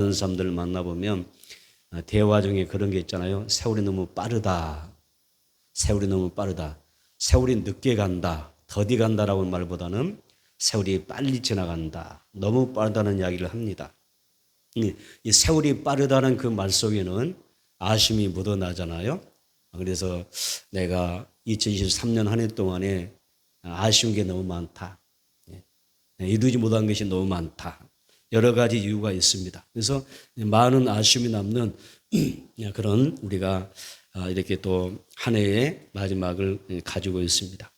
그런 사람들을 만나보면 대화 중에 그런 게 있잖아요. 세월이 너무 빠르다. 세월이 너무 빠르다. 세월이 늦게 간다. 더디 간다라고 말보다는 세월이 빨리 지나간다. 너무 빠르다는 이야기를 합니다. 이 세월이 빠르다는 그 말 속에는 아쉬움이 묻어나잖아요. 그래서 내가 2023년 한 해 동안에 아쉬운 게 너무 많다. 이루지 못한 것이 너무 많다. 여러 가지 이유가 있습니다. 그래서 많은 아쉬움이 남는 그런 우리가 이렇게 또 한 해의 마지막을 가지고 있습니다.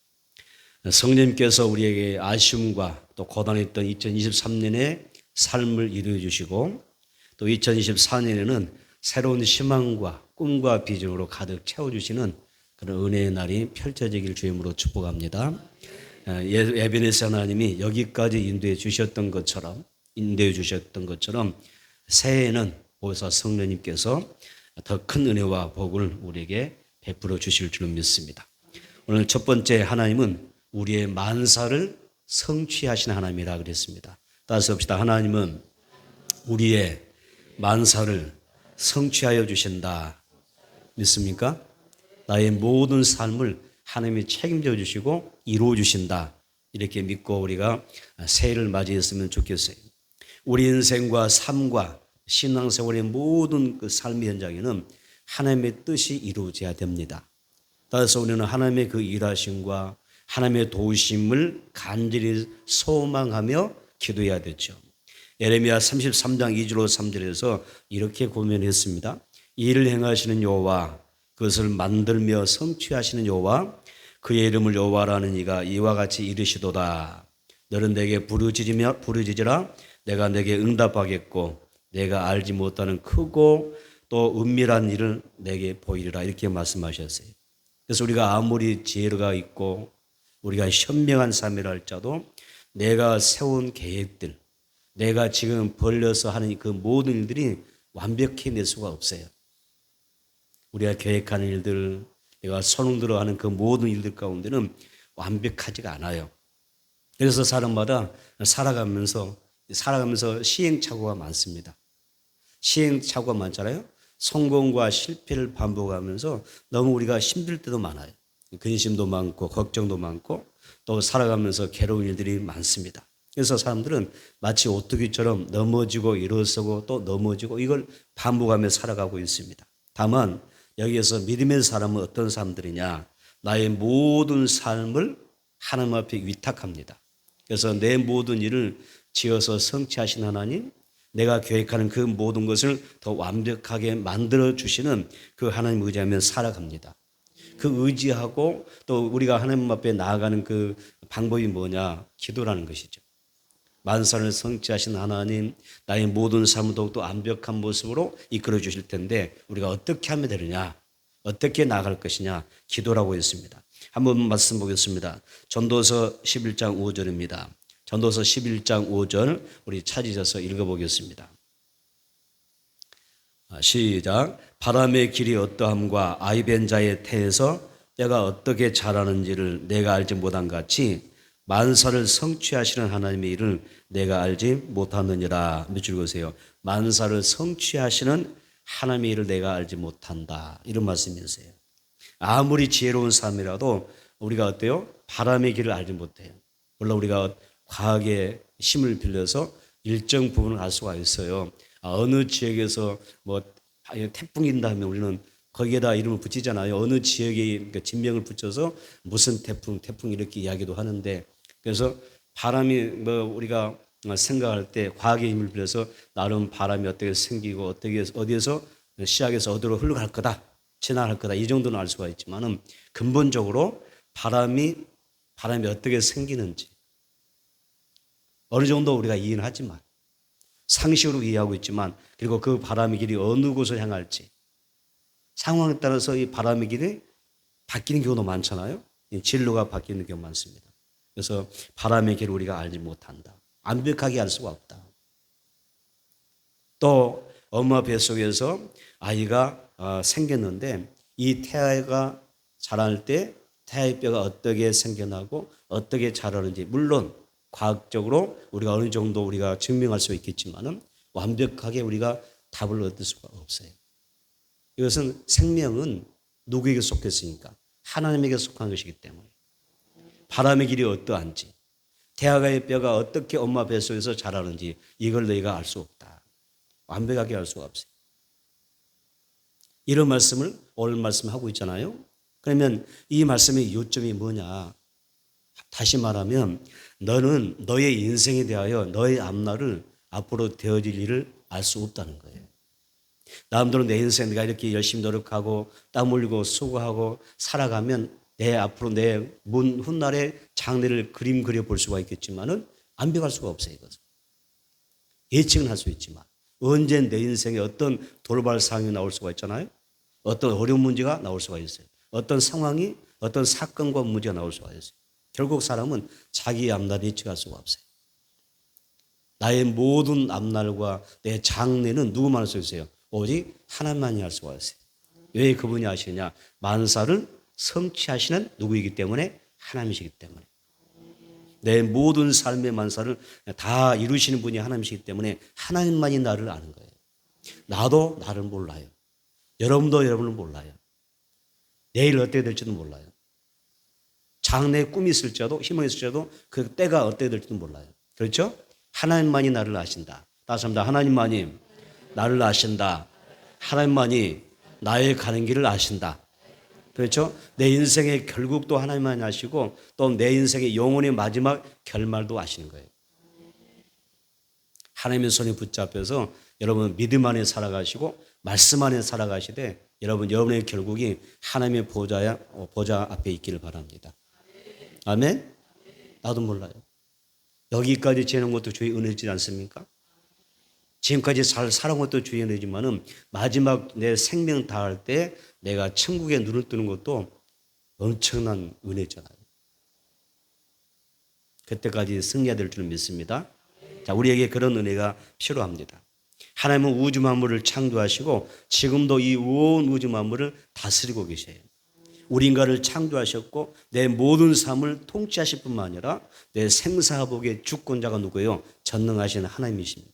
성령님께서 우리에게 아쉬움과 또 고단했던 2023년의 삶을 이루어 주시고 또 2024년에는 새로운 희망과 꿈과 비전으로 가득 채워주시는 그런 은혜의 날이 펼쳐지길 주임으로 축복합니다. 에베네스 하나님이 여기까지 인도해 주셨던 것처럼 새해에는 보혜사 성령님께서 더 큰 은혜와 복을 우리에게 베풀어 주실 줄 믿습니다. 오늘 첫 번째 하나님은 우리의 만사를 성취하시는 하나님이라 그랬습니다. 따라서 봅시다. 하나님은 우리의 만사를 성취하여 주신다. 믿습니까? 나의 모든 삶을 하나님이 책임져 주시고 이루어 주신다. 이렇게 믿고 우리가 새해를 맞이했으면 좋겠어요. 우리 인생과 삶과 신앙생활의 모든 그 삶의 현장에는 하나님의 뜻이 이루어져야 됩니다. 따라서 우리는 하나님의 그 일하심과 하나님의 도우심을 간절히 소망하며 기도해야 되죠. 예레미야 33장 2절로 3절에서 이렇게 고면했습니다. 일을 행하시는 여호와, 그것을 만들며 성취하시는 여호와, 그의 이름을 여호와라는 이가 이와 같이 이르시도다. 너는 내게 부르짖으라. 내가 내게 응답하겠고 내가 알지 못하는 크고 또 은밀한 일을 내게 보이리라. 이렇게 말씀하셨어요. 그래서 우리가 아무리 지혜가 있고 우리가 현명한 삶이라 할지라도 내가 세운 계획들, 내가 지금 벌려서 하는 그 모든 일들이 완벽해낼 수가 없어요. 우리가 계획하는 일들, 내가 손을 들어 하는 그 모든 일들 가운데는 완벽하지가 않아요. 그래서 사람마다 살아가면서 시행착오가 많습니다. 시행착오가 많잖아요. 성공과 실패를 반복하면서 너무 우리가 힘들 때도 많아요. 근심도 많고 걱정도 많고 또 살아가면서 괴로운 일들이 많습니다. 그래서 사람들은 마치 오뚜기처럼 넘어지고 일어서고 또 넘어지고 이걸 반복하며 살아가고 있습니다. 다만 여기에서 믿음의 사람은 어떤 사람들이냐? 나의 모든 삶을 하나님 앞에 위탁합니다. 그래서 내 모든 일을 지어서 성취하신 하나님, 내가 계획하는 그 모든 것을 더 완벽하게 만들어 주시는 그 하나님 의지하며 살아갑니다. 그 의지하고 또 우리가 하나님 앞에 나아가는 그 방법이 뭐냐? 기도라는 것이죠. 만사를 성취하신 하나님, 나의 모든 삶을 더욱더 완벽한 모습으로 이끌어 주실 텐데 우리가 어떻게 하면 되느냐? 어떻게 나아갈 것이냐? 기도라고 했습니다. 한번 말씀 보겠습니다. 전도서 11장 5절입니다. 전도서 11장 5절 우리 찾으셔서 읽어보겠습니다. 시작. 바람의 길이 어떠함과 아이벤 자의 태에서 때가 어떻게 자라는지를 내가 알지 못한 같이 만사를 성취하시는 하나님의 일을 내가 알지 못하느니라. 몇 줄 보세요. 만사를 성취하시는 하나님의 일을 내가 알지 못한다. 이런 말씀이세요. 아무리 지혜로운 삶이라도 우리가 어때요? 바람의 길을 알지 못해요. 물론 우리가 과학의 힘을 빌려서 일정 부분을 알 수가 있어요. 어느 지역에서 뭐 태풍이 인다면 우리는 거기에다 이름을 붙이잖아요. 어느 지역에 진명을 붙여서 무슨 태풍 이렇게 이야기도 하는데 그래서 바람이 뭐 우리가 생각할 때 과학의 힘을 빌려서 나름 바람이 어떻게 생기고 어디에서 시작해서 어디로 흘러갈 거다, 지나갈 거다 이 정도는 알 수가 있지만은 근본적으로 바람이 어떻게 생기는지 어느 정도 우리가 이해는 하지만 상식으로 이해하고 있지만 그리고 그 바람의 길이 어느 곳을 향할지 상황에 따라서 이 바람의 길이 바뀌는 경우도 많잖아요. 진로가 바뀌는 경우 많습니다. 그래서 바람의 길을 우리가 알지 못한다. 완벽하게 알 수가 없다. 또 엄마 뱃속에서 아이가 생겼는데 이 태아가 자랄 때 태아의 뼈가 어떻게 생겨나고 어떻게 자라는지 물론 과학적으로 우리가 어느 정도 우리가 증명할 수 있겠지만은 완벽하게 우리가 답을 얻을 수가 없어요. 이것은 생명은 누구에게 속했으니까? 하나님에게 속한 것이기 때문에. 바람의 길이 어떠한지, 대하가의 뼈가 어떻게 엄마 뱃속에서 자라는지 이걸 너희가 알 수 없다. 완벽하게 알 수가 없어요. 이런 말씀을 오늘 말씀하고 있잖아요. 그러면 이 말씀의 요점이 뭐냐? 다시 말하면 너는 너의 인생에 대하여 너의 앞날을 앞으로 되어질 일을 알 수 없다는 거예요. 남들은 내 인생 내가 이렇게 열심히 노력하고 땀 흘리고 수고하고 살아가면 내 앞으로 내 훗날의 장래를 그림 그려볼 수가 있겠지만은 완벽할 수가 없어요. 이것은. 예측은 할 수 있지만 언제 내 인생에 어떤 돌발 상황이 나올 수가 있잖아요. 어떤 어려운 문제가 나올 수가 있어요. 어떤 상황이 어떤 사건과 문제가 나올 수가 있어요. 결국 사람은 자기 앞날을 예측할 수가 없어요. 나의 모든 앞날과 내 장래는 누구만 할 수 있어요? 오직 하나님만이 할 수가 있어요. 왜 그분이 하시느냐? 만사를 성취하시는 누구이기 때문에 하나님이시기 때문에. 내 모든 삶의 만사를 다 이루시는 분이 하나님이시기 때문에 하나님만이 나를 아는 거예요. 나도 나를 몰라요. 여러분도 여러분을 몰라요. 내일 어떻게 될지도 몰라요. 장래에 꿈이 있을지라도 희망이 있을지라도 그 때가 어떻게 될지도 몰라요. 그렇죠? 하나님만이 나를 아신다. 다시 한번 하나님만이 나를 아신다. 하나님만이 나의 가는 길을 아신다. 그렇죠? 내 인생의 결국도 하나님만이 아시고 또 내 인생의 영혼의 마지막 결말도 아시는 거예요. 하나님의 손에 붙잡혀서 여러분 믿음 안에 살아가시고 말씀 안에 살아가시되 여러분의 결국이 하나님의 보좌 앞에 있기를 바랍니다. 아멘? 나도 몰라요. 여기까지 지는 것도 주의 은혜지 않습니까? 지금까지 잘 살아온 것도 주의 은혜지만은 마지막 내 생명 다할 때 내가 천국에 눈을 뜨는 것도 엄청난 은혜잖아요. 그때까지 승리해야 될 줄 믿습니다. 자, 우리에게 그런 은혜가 필요합니다. 하나님은 우주 만물을 창조하시고 지금도 이 온 우주 만물을 다스리고 계세요. 우리 인간을 창조하셨고 내 모든 삶을 통치하실 뿐만 아니라 내 생사복의 주권자가 누구예요? 전능하신 하나님이십니다.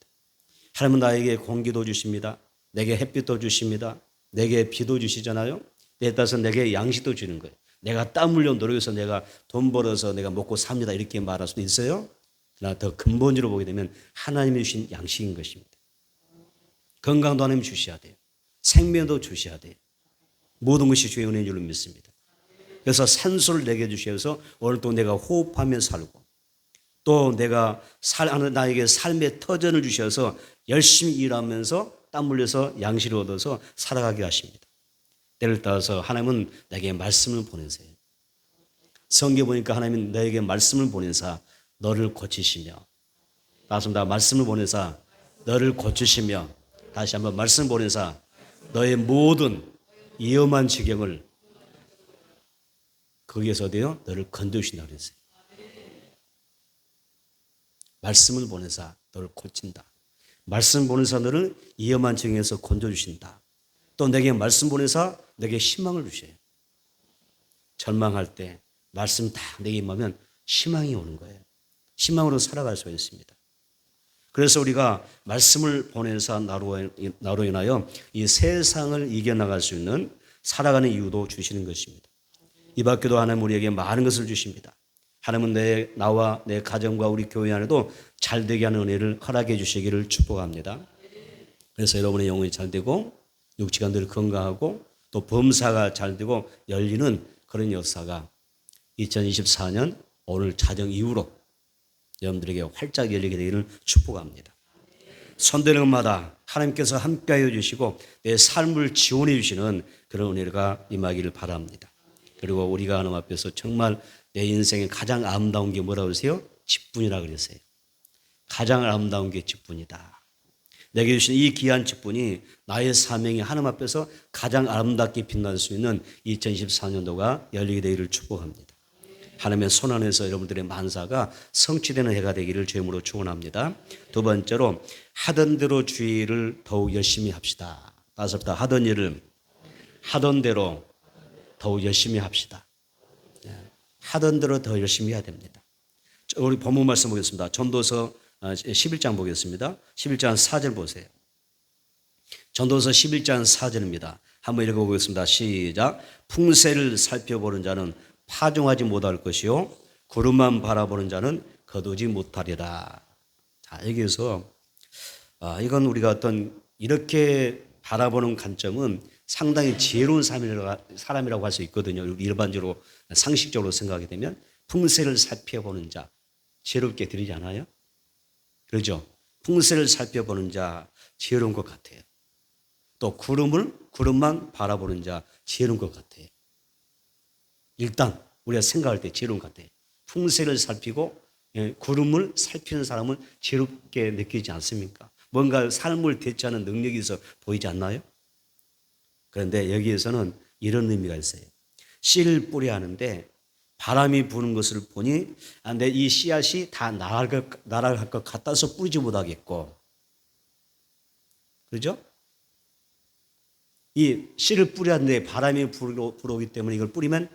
하나님은 나에게 공기도 주십니다. 내게 햇빛도 주십니다. 내게 비도 주시잖아요. 내 따라서 내게 양식도 주는 거예요. 내가 땀 흘려 노력해서 내가 돈 벌어서 내가 먹고 삽니다. 이렇게 말할 수도 있어요. 그러나 더 근본적으로 보게 되면 하나님이 주신 양식인 것입니다. 건강도 하나님 주셔야 돼요. 생명도 주셔야 돼요. 모든 것이 주의 은혜인 줄로 믿습니다. 그래서 산소를 내게 주셔서 오늘 또 내가 호흡하며 살고 또 내가 나에게 삶의 터전을 주셔서 열심히 일하면서 땀 흘려서 양식을 얻어서 살아가게 하십니다. 때를 따라서 하나님은 내게 말씀을 보내세요. 성경에 보니까 하나님은 너에게 말씀을 보내사 너를 고치시며 맞습니다. 말씀을 보내사 너를 고치시며 다시 한번 말씀을 보내사 너의 모든 위험한 지경을 거기에서 어디요? 너를 건져주신다 그랬어요. 말씀을 보내사 너를 고친다. 말씀 보내사 너를 위험한 지경에서 건져주신다. 또 내게 말씀 보내사 내게 희망을 주셔요. 절망할 때 말씀 다 내게 임하면 희망이 오는 거예요. 희망으로 살아갈 수 있습니다. 그래서 우리가 말씀을 보내사 나로 인하여 이 세상을 이겨나갈 수 있는 살아가는 이유도 주시는 것입니다. 이 밖에도 하나님 우리에게 많은 것을 주십니다. 하나님은 나와 내 가정과 우리 교회 안에도 잘되게 하는 은혜를 허락해 주시기를 축복합니다. 그래서 여러분의 영혼이 잘되고 육체가 늘 건강하고 또 범사가 잘되고 열리는 그런 역사가 2024년 오늘 자정 이후로 여러분들에게 활짝 열리게 되기를 축복합니다. 손대는 것마다 하나님께서 함께하여 주시고 내 삶을 지원해 주시는 그런 은혜가 임하기를 바랍니다. 그리고 우리가 하나님 앞에서 정말 내 인생에 가장 아름다운 게 뭐라고 그러세요? 직분이라고 그랬어요. 가장 아름다운 게 직분이다. 내게 주신 이 귀한 직분이 나의 사명이 하나님 앞에서 가장 아름답게 빛날 수 있는 2024년도가 열리게 되기를 축복합니다. 하나님의 손 안에서 여러분들의 만사가 성취되는 해가 되기를 주임으로 축원합니다. 두 번째로 하던 대로 주의 일을 더욱 열심히 합시다. 다섯다 하던 일을 하던 대로 더욱 열심히 합시다. 하던 대로 더 열심히 해야 됩니다. 우리 본문 말씀 보겠습니다. 전도서 11장 보겠습니다. 11장 4절 보세요. 전도서 11장 4절입니다. 한번 읽어보겠습니다. 시작. 풍새를 살펴보는 자는 파종하지 못할 것이요 구름만 바라보는 자는 거두지 못하리라. 자, 여기에서 이건 우리가 어떤 이렇게 바라보는 관점은 상당히 지혜로운 사람이라고 할 수 있거든요. 일반적으로 상식적으로 생각하게 되면 풍새를 살펴보는 자 지혜롭게 들리지 않아요? 그렇죠? 풍새를 살펴보는 자 지혜로운 것 같아요. 또 구름만 바라보는 자 지혜로운 것 같아요. 일단 우리가 생각할 때 지혜로운 것 같아요. 풍새를 살피고 구름을 살피는 사람은 지혜롭게 느끼지 않습니까? 뭔가 삶을 대처하는 능력이 있어 보이지 않나요? 그런데 여기에서는 이런 의미가 있어요. 씨를 뿌려야 하는데 바람이 부는 것을 보니 내 이 씨앗이 다 날아갈 것 같아서 뿌리지 못하겠고, 그렇죠? 이 씨를 뿌렸는데 바람이 불어오기 때문에 이걸 뿌리면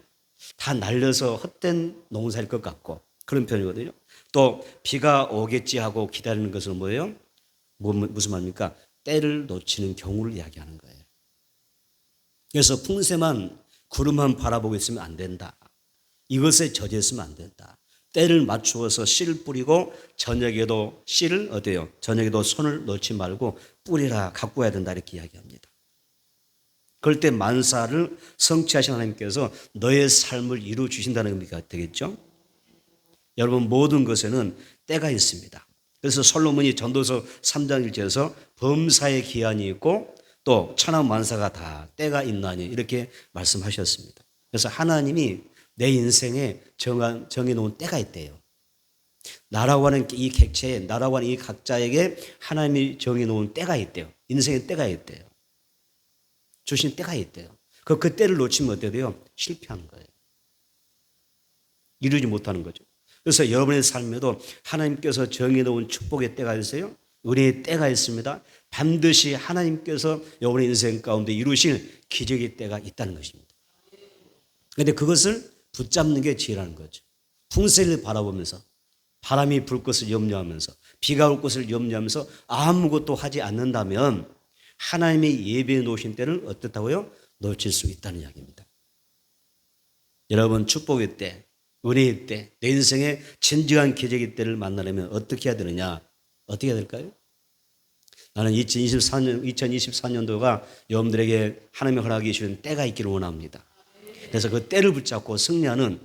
다 날려서 헛된 농사일 것 같고 그런 편이거든요. 또 비가 오겠지 하고 기다리는 것은 뭐예요? 무슨 말입니까? 때를 놓치는 경우를 이야기하는 거예요. 그래서 풍새만 구름만 바라보고 있으면 안 된다. 이것에 젖어 있으면 안 된다. 때를 맞추어서 씨를 뿌리고 저녁에도 씨를 어때요? 저녁에도 손을 놓지 말고 뿌리라 갖고 와야 된다 이렇게 이야기합니다. 그럴 때 만사를 성취하신 하나님께서 너의 삶을 이루어 주신다는 의미가 되겠죠. 여러분 모든 것에는 때가 있습니다. 그래서 솔로몬이 전도서 3장 1절에서 범사의 기한이 있고 또 천하 만사가 다 때가 있나니 이렇게 말씀하셨습니다. 그래서 하나님이 내 인생에 정해놓은 때가 있대요. 나라고 하는 이 객체에 나라고 하는 이 각자에게 하나님이 정해놓은 때가 있대요. 인생의 때가 있대요. 주신 때가 있대요. 그 때를 놓치면 어떻게 돼요? 실패하는 거예요. 이루지 못하는 거죠. 그래서 여러분의 삶에도 하나님께서 정해놓은 축복의 때가 있어요. 은혜의 때가 있습니다. 반드시 하나님께서 여러분의 인생 가운데 이루실 기적의 때가 있다는 것입니다. 그런데 그것을 붙잡는 게 지혜라는 거죠. 풍세를 바라보면서 바람이 불 것을 염려하면서 비가 올 것을 염려하면서 아무것도 하지 않는다면 하나님의 예배해 놓으신 때를 어떻다고요? 놓칠 수 있다는 이야기입니다. 여러분 축복의 때, 은혜의 때, 내 인생의 진정한 기적의 때를 만나려면 어떻게 해야 되느냐? 어떻게 해야 될까요? 나는 2024년도가 여러분들에게 하나님의 허락이 주신 때가 있기를 원합니다. 그래서 그 때를 붙잡고 승리하는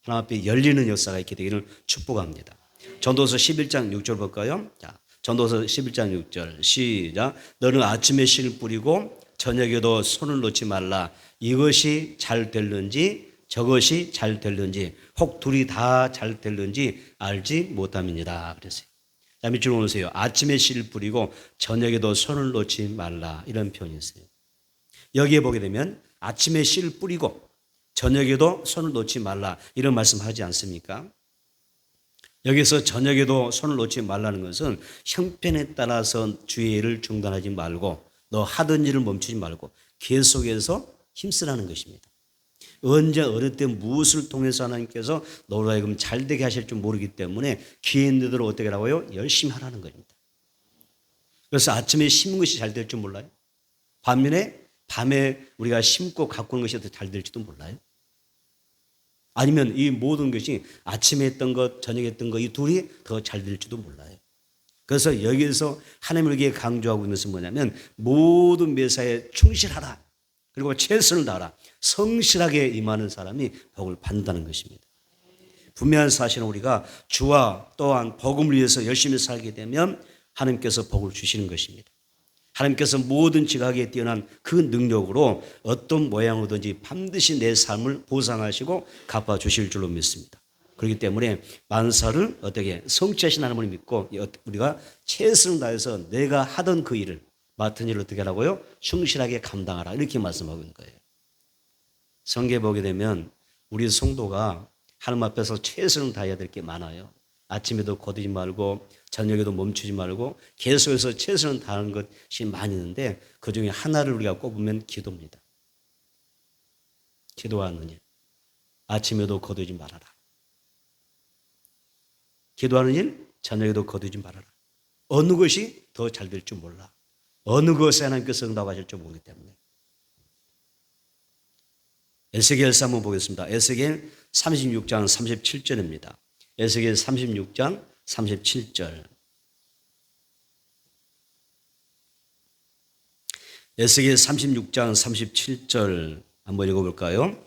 하나님 앞에 열리는 역사가 있게 되기를 축복합니다. 전도서 11장 6절 볼까요? 자, 전도서 11장 6절 시작. 너는 아침에 씨를 뿌리고 저녁에도 손을 놓지 말라. 이것이 잘 될는지 저것이 잘 될는지 혹 둘이 다 잘 될는지 알지 못함이니라 그랬어요. 자, 밑줄 오세요. 아침에 씨를 뿌리고 저녁에도 손을 놓지 말라 이런 표현이 있어요. 여기에 보게 되면 아침에 씨를 뿌리고 저녁에도 손을 놓지 말라 이런 말씀하지 않습니까? 여기서 저녁에도 손을 놓지 말라는 것은 형편에 따라서 주의 일을 중단하지 말고 너 하던 일을 멈추지 말고 계속해서 힘쓰라는 것입니다. 언제 어느 때 무엇을 통해서 하나님께서 너로 하여금 잘되게 하실 줄 모르기 때문에 기회 있는 대로 어떻게 하라고요? 열심히 하라는 겁니다. 그래서 아침에 심은 것이 잘 될 줄 몰라요. 반면에 밤에 우리가 심고 가꾸는 것이 더 잘 될지도 몰라요. 아니면 이 모든 것이 아침에 했던 것, 저녁에 했던 것 이 둘이 더 잘 될지도 몰라요. 그래서 여기에서 하나님에게 강조하고 있는 것은 뭐냐면 모든 매사에 충실하라. 그리고 최선을 다하라. 성실하게 임하는 사람이 복을 받는다는 것입니다. 분명한 사실은 우리가 주와 또한 복음을 위해서 열심히 살게 되면 하나님께서 복을 주시는 것입니다. 하나님께서 모든 지각에 뛰어난 그 능력으로 어떤 모양으로든지 반드시 내 삶을 보상하시고 갚아주실 줄로 믿습니다. 그렇기 때문에 만사를 어떻게 성취하신 하나님을 믿고 우리가 최선을 다해서 내가 하던 그 일을 맡은 일을 어떻게 하라고요? 충실하게 감당하라 이렇게 말씀하고 있는 거예요. 성경에 보게 되면 우리 성도가 하나님 앞에서 최선을 다해야 될 게 많아요. 아침에도 거두지 말고 저녁에도 멈추지 말고 계속해서 최선을 다하는 것이 많이 있는데 그중에 하나를 우리가 꼽으면 기도입니다. 기도하는 일. 아침에도 거두지 말아라. 기도하는 일, 자녀에게도 거두지 말아라. 어느 것이 더 잘 될 줄 몰라. 어느 것에 하나님께서 응답하실 줄 모르기 때문에. 에스겔서 한번 보겠습니다. 에스겔 36장 37절입니다. 에스겔 36장 37절. 에스겔 36장 37절 한번 읽어볼까요?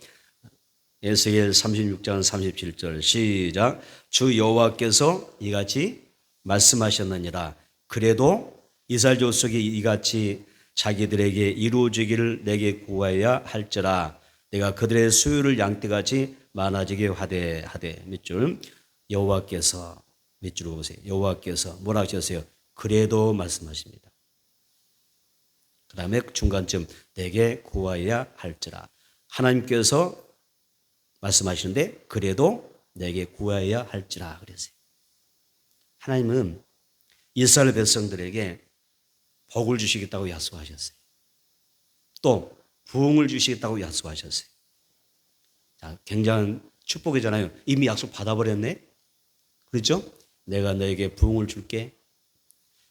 에스겔 36장 37절 시작. 주 여호와께서 이같이 말씀하셨느니라. 그래도 이스라엘 족속이 이같이 자기들에게 이루어지기를 내게 구하여야 할지라. 내가 그들의 수요를 양떼같이 많아지게 하되 밑줄 여호와께서 밑줄로 보세요. 여호와께서 뭐라 하셨어요? 그래도 말씀하십니다. 그 다음에 중간쯤 내게 구하여야 할지라. 하나님께서 말씀하시는데 그래도 내게 구하여야 할지라 그랬어요. 하나님은 이스라엘 백성들에게 복을 주시겠다고 약속하셨어요. 또 부흥을 주시겠다고 약속하셨어요. 자, 굉장한 축복이잖아요. 이미 약속 받아버렸네. 그렇죠? 내가 너에게 부흥을 줄게.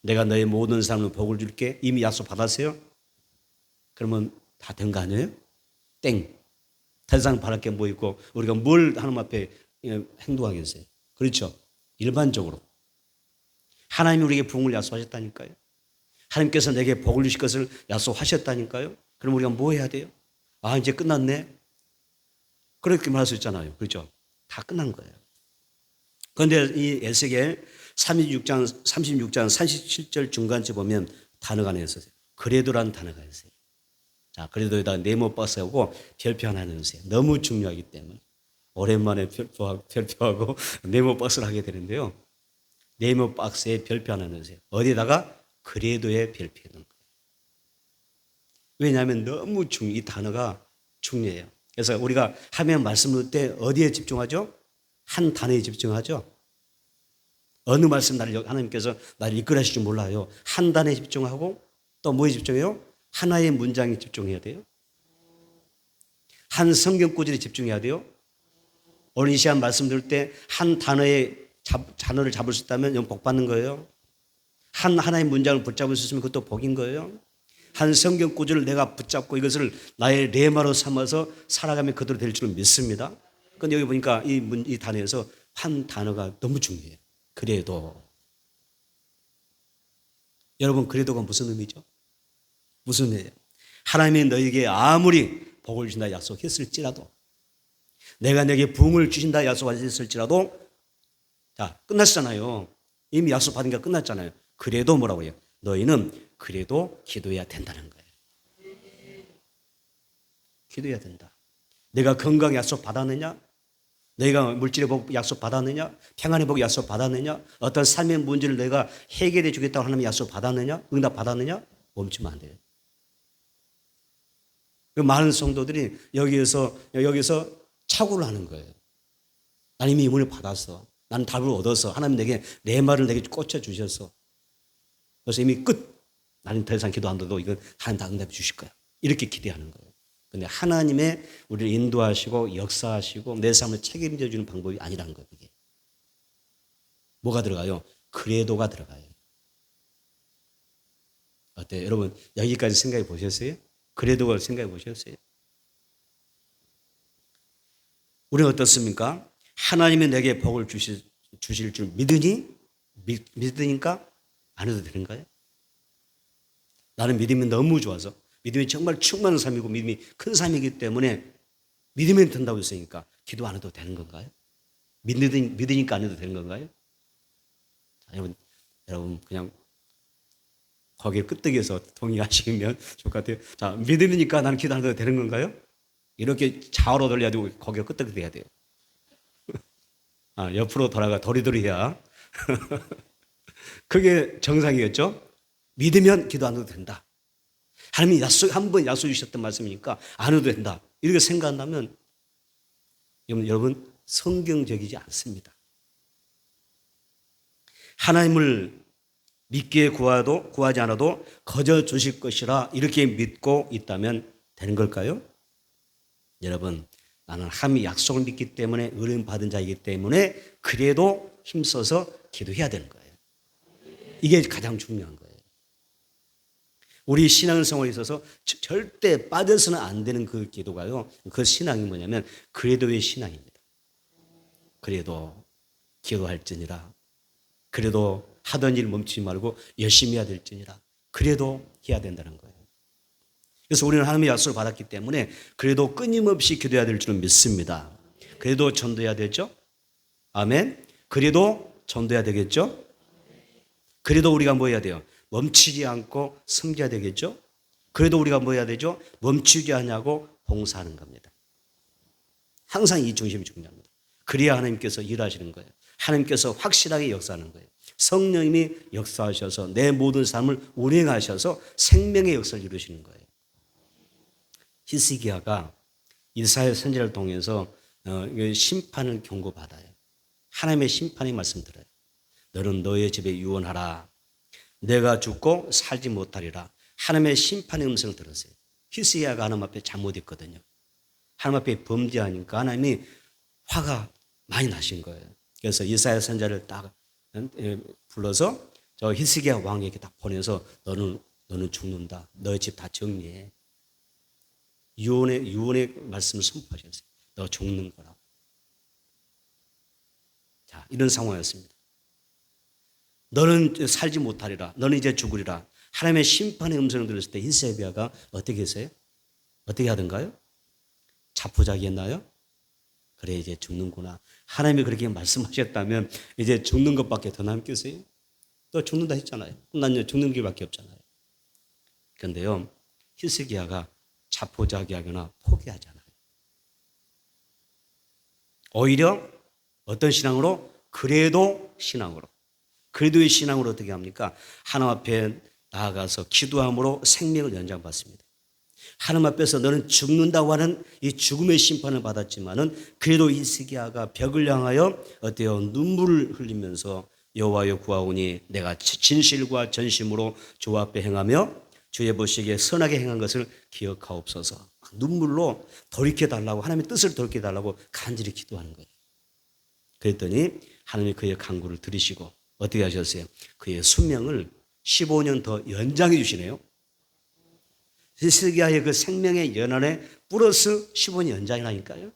내가 너의 모든 사람을 복을 줄게. 이미 약속 받았어요? 그러면 다 된 거 아니에요? 땡. 더 이상 바랄 게 뭐 있고 우리가 뭘 하나님 앞에 행동하겠어요? 그렇죠? 일반적으로. 하나님이 우리에게 부흥을 약속하셨다니까요. 하나님께서 내게 복을 주실 것을 약속하셨다니까요. 그럼 우리가 뭐 해야 돼요? 아, 이제 끝났네. 그렇게 말할 수 있잖아요. 그렇죠? 다 끝난 거예요. 그런데 이 에스겔 36장 37절 중간쯤 보면 단어가 하나 있었어요. 그래도라는 단어가 있어요. 자, 그래도에다 네모 박스하고 별표 하나 넣으세요. 너무 중요하기 때문에. 오랜만에 별표하고 네모 박스를 하게 되는데요. 네모 박스에 별표 하나 넣으세요. 어디다가? 그래도에 별표 넣는 거예요. 왜냐하면 너무 이 단어가 중요해요. 그래서 우리가 하면 말씀 넣을 때 어디에 집중하죠? 한 단어에 집중하죠. 어느 말씀 하나님께서 나를 이끌어하실 줄 몰라요. 한 단어에 집중하고 또 뭐에 집중해요? 하나의 문장에 집중해야 돼요. 한 성경 구절에 집중해야 돼요. 오늘 이 시간 말씀 들을 때 한 단어의 단어를 잡을 수 있다면 이건 복 받는 거예요. 하나의 문장을 붙잡을 수 있으면 그것도 복인 거예요. 한 성경 구절을 내가 붙잡고 이것을 나의 레마로 삼아서 살아가면 그대로 될 줄 믿습니다. 그런데 여기 보니까 이 단어에서 한 단어가 너무 중요해요. 그래도. 여러분, 그래도가 무슨 의미죠? 무슨 의미예요? 하나님이 너에게 아무리 복을 주신다 약속했을지라도, 내가 내게 부흥을 주신다 약속하셨을지라도, 자, 끝났잖아요. 이미 약속받은 게 끝났잖아요. 그래도 뭐라고 해요? 너희는 그래도 기도해야 된다는 거예요. 기도해야 된다. 내가 건강 약속 받았느냐? 너희가 물질의 복 약속 받았느냐? 평안의 복 약속 받았느냐? 어떤 삶의 문제를 내가 해결해 주겠다고 하나님 약속 받았느냐? 응답 받았느냐? 멈추면 안 돼요. 많은 성도들이 여기서 착오를 하는 거예요. 나는 이미 임을 받았어. 나는 답을 얻어서 하나님 내게 내 말을 내게 꽂혀 주셔서 그래서 이미 끝. 나는 더 이상 기도 안 해도 이건 하나님 다 응답해 주실 거야. 이렇게 기대하는 거예요. 그런데 하나님의 우리를 인도하시고 역사하시고 내 삶을 책임져 주는 방법이 아니라는 거예요. 이게. 뭐가 들어가요? 그래도가 들어가요. 어때요? 여러분 여기까지 생각해 보셨어요? 그래도가 생각해 보셨어요? 우리는 어떻습니까? 하나님이 내게 복을 주실 줄 믿으니까 안 해도 되는가요? 나는 믿음이 너무 좋아서 믿음이 정말 충만한 삶이고 믿음이 큰 삶이기 때문에 믿으면 된다고 했으니까 기도 안 해도 되는 건가요? 믿으니까 안 해도 되는 건가요? 자, 여러분 그냥 거기에 끄떡여서 동의하시면 좋을 것 같아요. 자, 믿으니까 나는 기도 안 해도 되는 건가요? 이렇게 좌우로 돌려야 되고 거기에 끄떡이 돼야 돼요. 옆으로 돌아가 도리도리 해야 그게 정상이겠죠? 믿으면 기도 안 해도 된다. 하나님이 한 번 약속 주셨던 말씀이니까 안 해도 된다. 이렇게 생각한다면 여러분 성경적이지 않습니다. 하나님을 믿기에 구하지 않아도 거저 주실 것이라 이렇게 믿고 있다면 되는 걸까요? 여러분 나는 하나님의 약속을 믿기 때문에 은혜 받은 자이기 때문에 그래도 힘써서 기도해야 되는 거예요. 이게 가장 중요한 거예요. 우리 신앙생활에 있어서 절대 빠져서는 안 되는 그 기도가요. 그 신앙이 뭐냐면 그래도의 신앙입니다. 그래도 기도할지니라. 그래도 하던 일 멈추지 말고 열심히 해야 될지니라. 그래도 해야 된다는 거예요. 그래서 우리는 하나님의 약속을 받았기 때문에 그래도 끊임없이 기도해야 될 줄은 믿습니다. 그래도 전도해야 되죠. 아멘. 그래도 전도해야 되겠죠. 그래도 우리가 뭐 해야 돼요? 멈추지 않고 섬겨야 되겠죠. 그래도 우리가 뭐 해야 되죠? 멈추지 않냐고 봉사하는 겁니다. 항상 이 중심이 중요합니다. 그래야 하나님께서 일하시는 거예요. 하나님께서 확실하게 역사하는 거예요. 성령님이 역사하셔서 내 모든 삶을 운행하셔서 생명의 역사를 이루시는 거예요. 히스기야가 이사야 선지자를 통해서 심판을 경고받아요. 하나님의 심판의 말씀 들어요. 너는 너의 집에 유언하라. 내가 죽고 살지 못하리라. 하나님의 심판의 음성을 들었어요. 히스기야가 하나님 앞에 잘못했거든요. 하나님 앞에 범죄하니까 하나님이 화가 많이 나신 거예요. 그래서 이사야 선지자를 딱 불러서 저 히스기야 왕에게 딱 보내서 너는 죽는다. 너의 집 다 정리해. 유언의 말씀을 선포하셨어요. 너 죽는 거라고. 자, 이런 상황이었습니다. 너는 살지 못하리라. 너는 이제 죽으리라. 하나님의 심판의 음성을 들었을 때 히스기야가 어떻게 했어요? 어떻게 하던가요? 자포자기했나요? 그래 이제 죽는구나. 하나님이 그렇게 말씀하셨다면 이제 죽는 것밖에 더 남겠어요? 또 죽는다 했잖아요. 난 죽는 길밖에 없잖아요. 그런데요, 히스기야가 자포자기하거나 포기하잖아요. 오히려 어떤 신앙으로? 그래도 신앙으로. 그래도의 신앙으로 어떻게 합니까? 하나님 앞에 나아가서 기도함으로 생명을 연장받습니다. 하나님 앞에서 너는 죽는다고 하는 이 죽음의 심판을 받았지만은 그래도 히스기야가 벽을 향하여 어때요? 눈물을 흘리면서 여호와여 구하오니 내가 진실과 전심으로 주 앞에 행하며 주의 보시기에 선하게 행한 것을 기억하옵소서. 눈물로 돌이켜달라고 하나님의 뜻을 돌이켜달라고 간절히 기도하는 거예요. 그랬더니 하나님이 그의 간구를 들으시고 어떻게 하셨어요? 그의 수명을 15년 더 연장해 주시네요. 히스기야의 그 생명의 연한에 플러스 15년 연장이라니까요.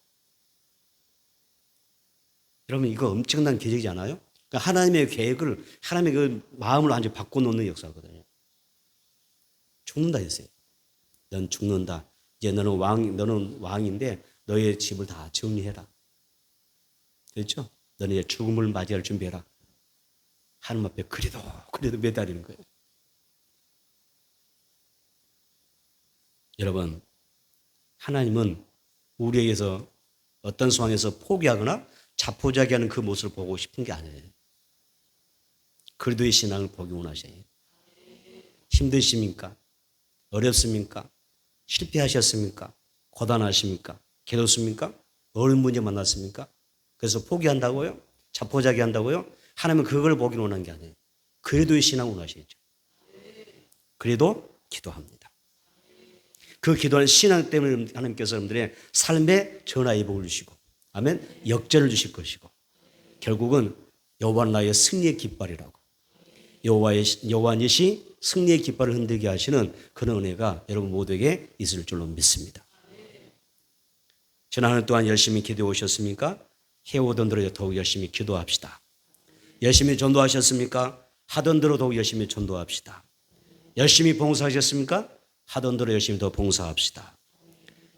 여러분 이거 엄청난 기적이지 않아요? 그러니까 하나님의 계획을 하나님의 그 마음을 완전히 바꿔놓는 역사거든요. 죽는다 했어요. 넌 죽는다. 이제 너는 왕인데 너의 집을 다 정리해라. 그렇죠? 너는 이제 죽음을 맞이할 준비해라. 하나님 앞에 그래도 매달리는 거예요. 여러분, 하나님은 우리에게서 어떤 상황에서 포기하거나 자포자기하는 그 모습을 보고 싶은 게 아니에요. 그래도의 신앙을 보기 원하셔요. 힘드십니까? 어렵습니까? 실패하셨습니까? 고단하십니까? 괴롭습니까? 어려운 문제 만났습니까? 그래서 포기한다고요? 자포자기한다고요? 하나님은 그걸 보기 원하는 게 아니에요. 그래도의 신앙을 원하시죠. 그래도 기도합니다. 그 기도하는 신앙 때문에 하나님께서 여러분들의 삶에 전화의 복을 주시고 아멘 역전을 주실 것이고 결국은 여호와는 나의 승리의 깃발이라고 여호와 니시 승리의 깃발을 흔들게 하시는 그런 은혜가 여러분 모두에게 있을 줄로 믿습니다. 지난 한 해 동안 열심히 기도해 오셨습니까? 해오던 대로 더욱 열심히 기도합시다. 열심히 전도하셨습니까? 하던 대로 더욱 열심히 전도합시다. 열심히 봉사하셨습니까? 하던 대로 열심히 더 봉사합시다.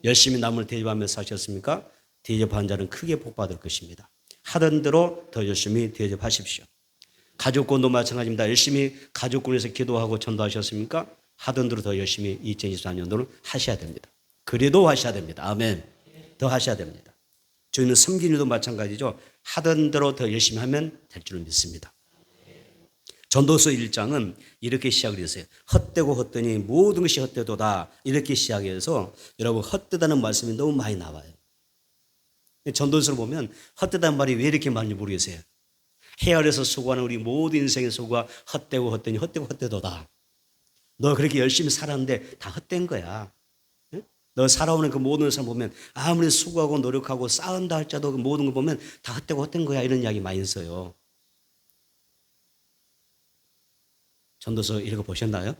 열심히 남을 대접하며 사셨습니까? 대접한 자는 크게 복받을 것입니다. 하던 대로 더 열심히 대접하십시오. 가족권도 마찬가지입니다. 열심히 가족권에서 기도하고 전도하셨습니까? 하던 대로 더 열심히 2024년도는 하셔야 됩니다. 그래도 하셔야 됩니다. 아멘. 더 하셔야 됩니다. 저희는 섬기는 일도 마찬가지죠. 하던 대로 더 열심히 하면 될 줄 믿습니다. 전도서 1장은 이렇게 시작을 했어요. 헛되고 헛되니 모든 것이 헛되도다. 이렇게 시작해서 여러분 헛되다는 말씀이 너무 많이 나와요. 전도서를 보면 헛되다는 말이 왜 이렇게 많은지 모르겠어요. 해 아래서 수고하는 우리 모든 인생의 수고가 헛되고 헛되니 헛되고 헛되도다. 너 그렇게 열심히 살았는데 다 헛된 거야. 너 살아오는 그 모든 삶 보면 아무리 수고하고 노력하고 싸운다 할지라도 그 모든 거 보면 다 헛되고 헛된 거야. 이런 이야기 많이 있어요. 전도서 읽어보셨나요?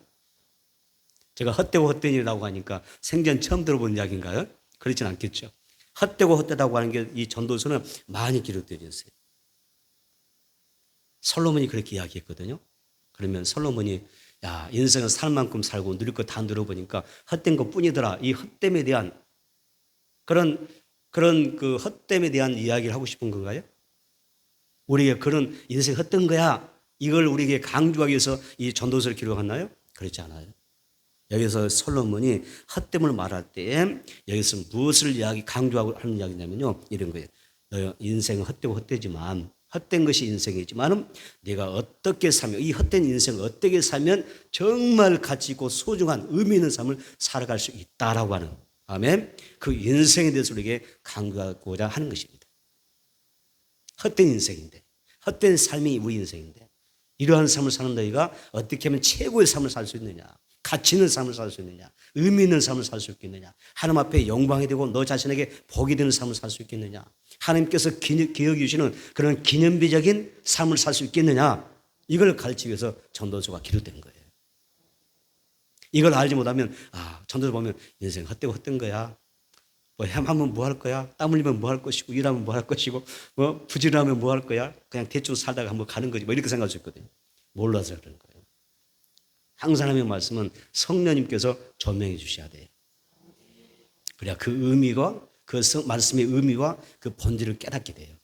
제가 헛되고 헛되니라고 하니까 생전 처음 들어본 이야기인가요? 그렇진 않겠죠. 헛되고 헛되다고 하는 게 이 전도서는 많이 기록되어 있어요. 솔로몬이 그렇게 이야기했거든요. 그러면 솔로몬이 야, 인생은 살 만큼 살고 누릴 거 다 누려보니까 헛된 것 뿐이더라. 이 헛됨에 대한 그런 그 헛됨에 대한 이야기를 하고 싶은 건가요? 우리에게 그런 인생 헛된 거야. 이걸 우리에게 강조하기 위해서 이 전도서를 기록했나요? 그렇지 않아요. 여기서 솔로몬이 헛됨을 말할 때 여기서 무엇을 강조하고 하는 이야기냐면요. 이런 거예요. 너 인생은 헛되고 헛되지만 헛된 것이 인생이지만 네가 어떻게 살면 이 헛된 인생을 어떻게 살면 정말 가치 있고 소중한 의미 있는 삶을 살아갈 수 있다라고 하는 아멘. 그 인생에 대해서 우리에게 강조하고자 하는 것입니다. 헛된 인생인데 헛된 삶이 우리 인생인데 이러한 삶을 사는 너희가 어떻게 하면 최고의 삶을 살 수 있느냐, 가치 있는 삶을 살 수 있느냐, 의미 있는 삶을 살 수 있겠느냐, 하나님 앞에 영광이 되고 너 자신에게 복이 되는 삶을 살 수 있겠느냐, 하나님께서 기억해 주시는 그런 기념비적인 삶을 살 수 있겠느냐, 이걸 가르치기 위해서 전도서가 기록된 거예요. 이걸 알지 못하면 전도서 보면 인생 헛되고 헛된 거야. 뭐 하면 뭐 할 거야? 땀 흘리면 뭐 할 것이고 일하면 뭐 할 것이고 뭐 부지런하면 뭐 할 거야? 그냥 대충 살다가 한번 가는 거지. 뭐 이렇게 생각할 수 있거든요. 몰라서 그런 거예요. 항상 하나님의 말씀은 성령님께서 조명해 주셔야 돼요. 그래야 그 의미가 그 말씀의 의미와 그 본질을 깨닫게 돼요.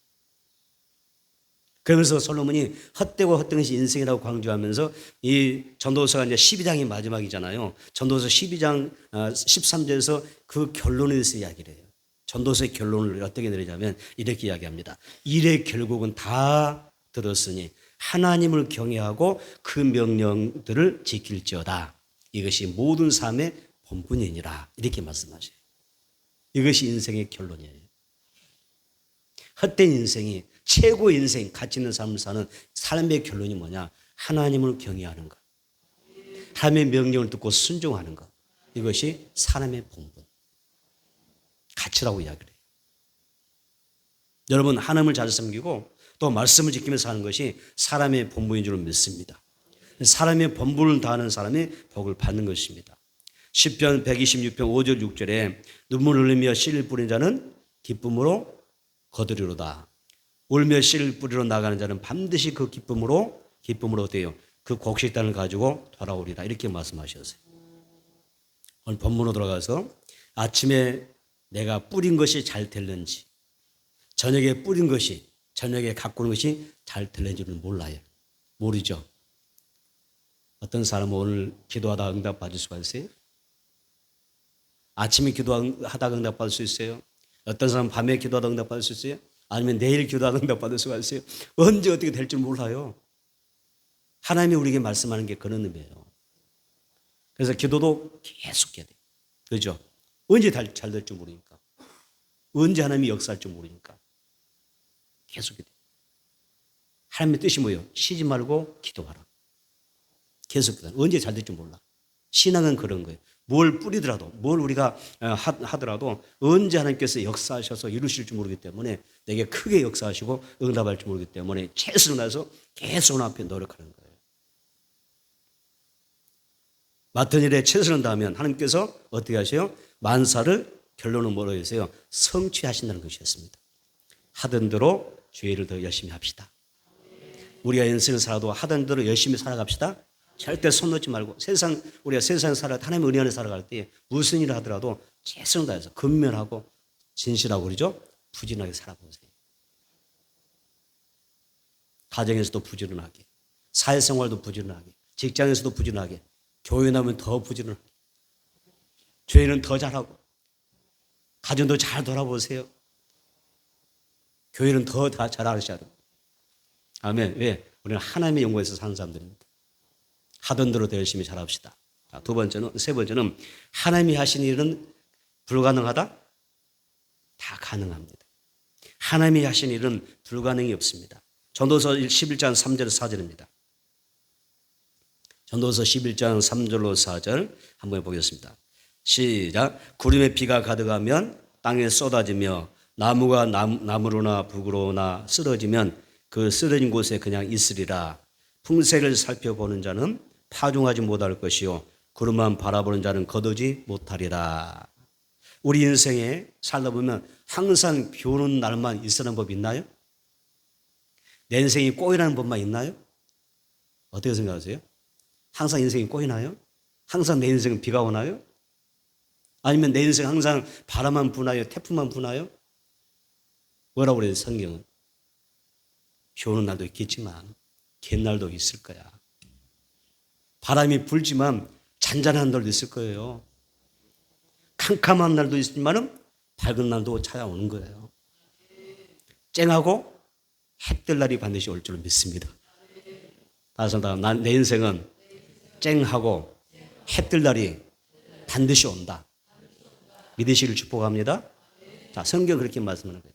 그러면서 솔로몬이 헛되고 헛된 것이 인생이라고 강조하면서 이 전도서가 이제 12장이 마지막이잖아요. 전도서 12장 13절에서 그 결론에 대해서 이야기를 해요. 전도서의 결론을 어떻게 내리냐면 이렇게 이야기합니다. 일의 결국은 다 들었으니 하나님을 경외하고 그 명령들을 지킬지어다. 이것이 모든 삶의 본분이니라. 이렇게 말씀하셔요. 이것이 인생의 결론이에요. 헛된 인생이 최고의 인생, 가치 있는 삶을 사는 삶의 결론이 뭐냐? 하나님을 경외하는 것. 하나님의 명령을 듣고 순종하는 것. 이것이 사람의 본분. 가치라고 이야기를 해요. 여러분, 하나님을 잘 섬기고 또 말씀을 지키면서 사는 것이 사람의 본분인 줄 믿습니다. 사람의 본분을 다하는 사람이 복을 받는 것입니다. 시편 126편 5절 6절에 눈물을 흘리며 씨를 뿌린 자는 기쁨으로 거두리로다. 울며 씨를 뿌리러 나가는 자는 반드시 그 기쁨으로 어때요? 그 곡식단을 가지고 돌아오리라. 이렇게 말씀하셨어요. 오늘 본문으로 돌아가서 아침에 내가 뿌린 것이 잘 될는지 저녁에 뿌린 것이 저녁에 갖고 오는 것이 잘 될는지는 몰라요. 모르죠. 어떤 사람은 오늘 기도하다 응답 받을 수가 있어요. 아침에 기도하다가 응답 받을 수 있어요. 어떤 사람은 밤에 기도하다 응답 받을 수 있어요. 아니면 내일 기도하다 응답 받을 수가 있어요. 언제 어떻게 될 줄 몰라요. 하나님이 우리에게 말씀하는 게 그런 의미예요. 그래서 기도도 계속 해야 돼요. 그죠? 언제 잘 될 줄 모르니까. 언제 하나님이 역사할 줄 모르니까. 계속 해야 돼요. 하나님의 뜻이 뭐예요? 쉬지 말고 기도하라. 계속 기도하라. 언제 잘 될 줄 몰라. 신앙은 그런 거예요. 뭘 뿌리더라도 뭘 우리가 하더라도 언제 하나님께서 역사하셔서 이루실 줄 모르기 때문에 내게 크게 역사하시고 응답할 줄 모르기 때문에 최선을 다해서 계속 하나님 앞에 노력하는 거예요. 맡은 일에 최선을 다하면 하나님께서 어떻게 하세요? 만사를 결론은 뭐라고 하세요? 성취하신다는 것이었습니다. 하던 대로 주의 일을 더 열심히 합시다. 우리가 인생을 살아도 하던 대로 열심히 살아갑시다. 절대 손 놓지 말고 우리가 세상 하나님의 은혜 안에 살아갈 때 무슨 일을 하더라도 최선을 다해서 근면하고 진실하고 그러죠? 부지런하게 살아보세요. 가정에서도 부지런하게, 사회생활도 부지런하게, 직장에서도 부지런하게, 교회 나오면 더 부지런하게, 교회는 더 잘하고, 가정도 잘 돌아보세요. 교회는 더 잘하셔야 돼요. 아멘. 왜? 우리는 하나님의 영광에서 사는 사람들입니다. 하던 대로 더 열심히 잘합시다. 세 번째는 하나님이 하신 일은 불가능하다? 다 가능합니다. 하나님이 하신 일은 불가능이 없습니다. 전도서 11장 3절에서 4절입니다. 전도서 11장 3절로 4절 한번 보겠습니다. 시작. 구름에 비가 가득하면 땅에 쏟아지며 나무가 나무로나 북으로나 쓰러지면 그 쓰러진 곳에 그냥 있으리라. 풍색을 살펴보는 자는 파종하지 못할 것이요 구름만 바라보는 자는 거두지 못하리라. 우리 인생에 살다 보면 항상 비 오는 날만 있으라는 법이 있나요? 내 인생이 꼬이라는 법만 있나요? 어떻게 생각하세요? 항상 인생이 꼬이나요? 항상 내 인생은 비가 오나요? 아니면 내 인생 항상 바람만 부나요? 태풍만 부나요? 뭐라고 그래요, 성경은? 비 오는 날도 있겠지만 긴 날도 있을 거야. 바람이 불지만 잔잔한 날도 있을 거예요. 캄캄한 날도 있지만 밝은 날도 찾아오는 거예요. 쨍하고 해 뜰 날이 반드시 올 줄 믿습니다. 다시 한번 내 인생은 쨍하고 해 뜰 날이 반드시 온다. 믿으시길 축복합니다. 자, 성경 그렇게 말씀하는 거예요.